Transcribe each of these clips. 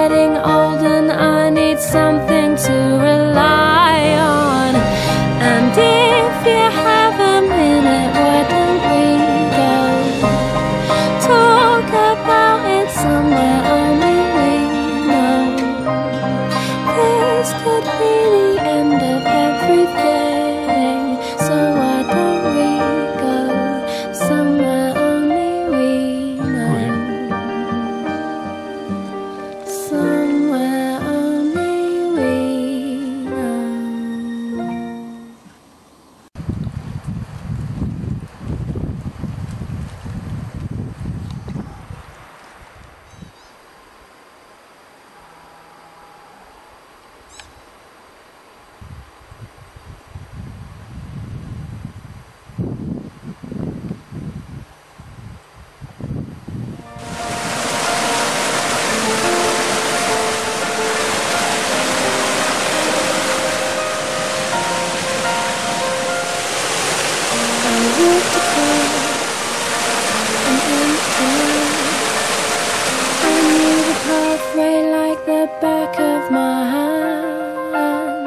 getting old and I need something to rely on. And if you have a minute, why don't we go talk about it somewhere only we know? This could be the end of everything, so why don't we go somewhere only we know? Somewhere only we know. Like the back of my hand,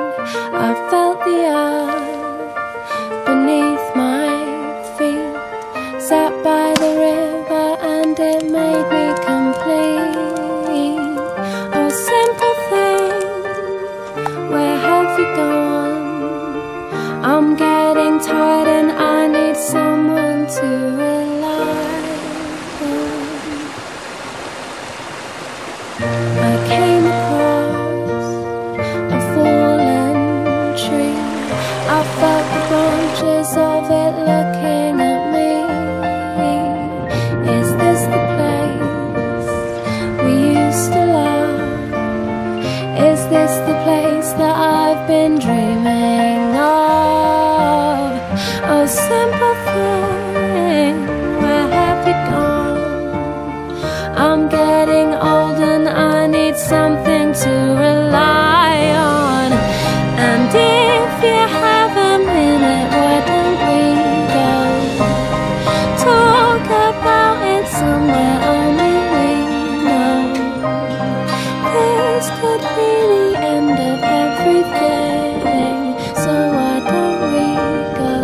I felt the earth beneath my feet, sat by the river and it made me complete. Oh, simple thing, where have you gone? I'm getting tired and I need someone to rely on. I came across a fallen tree. I felt the branches of it looking at me. Is this the place we used to love? Is this the place that I've been dreaming of? Oh, simple thing, where have you gone? I'm getting old and I need something to rely on. And if you have a minute, why don't we go talk about it somewhere only we know? This could be the end of everything, so why don't we go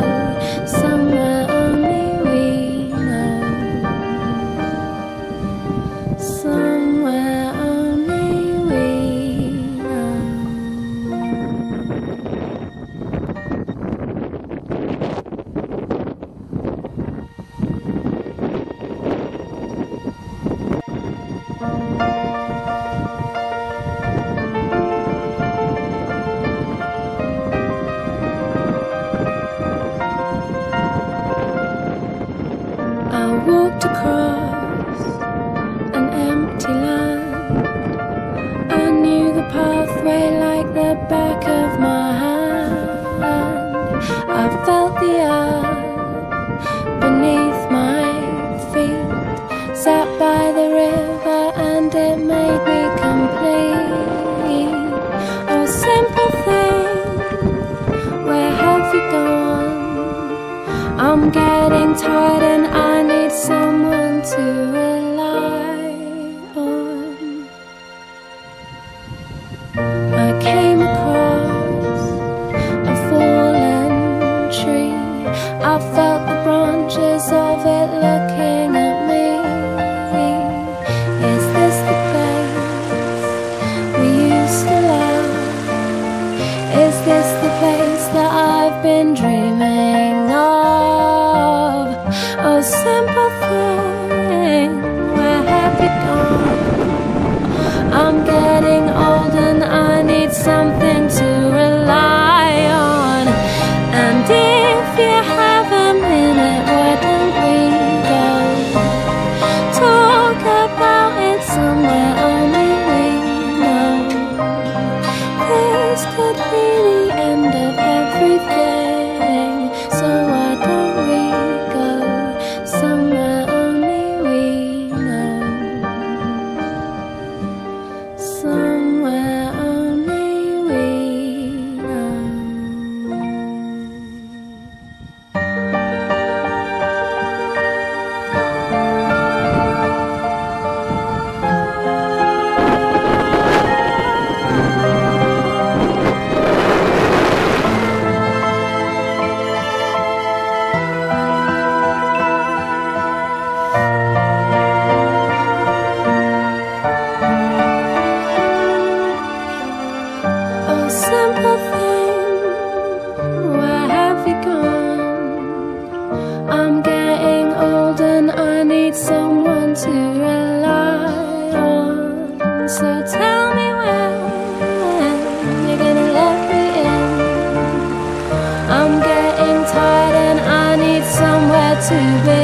somewhere only we know? Somewhere only we know. I walked across an empty land. I knew the pathway like the back of my hand. I felt the earth beneath my feet, sat by the river and it made me complete. Oh, simple thing, where have you gone? I'm getting tired and I need someone to rely on. I came across a fallen tree. I felt the branches of it looking at me. Is this the place we used to love? Is this the place that I've been dreaming of? Oh, simple thing, where have you gone? I'm getting old and I need something to rely on. And if you have a minute, why don't we go talk about it somewhere only we know? This could be the end of everything, so why don't we go somewhere only we know? Somewhere only we know. to be.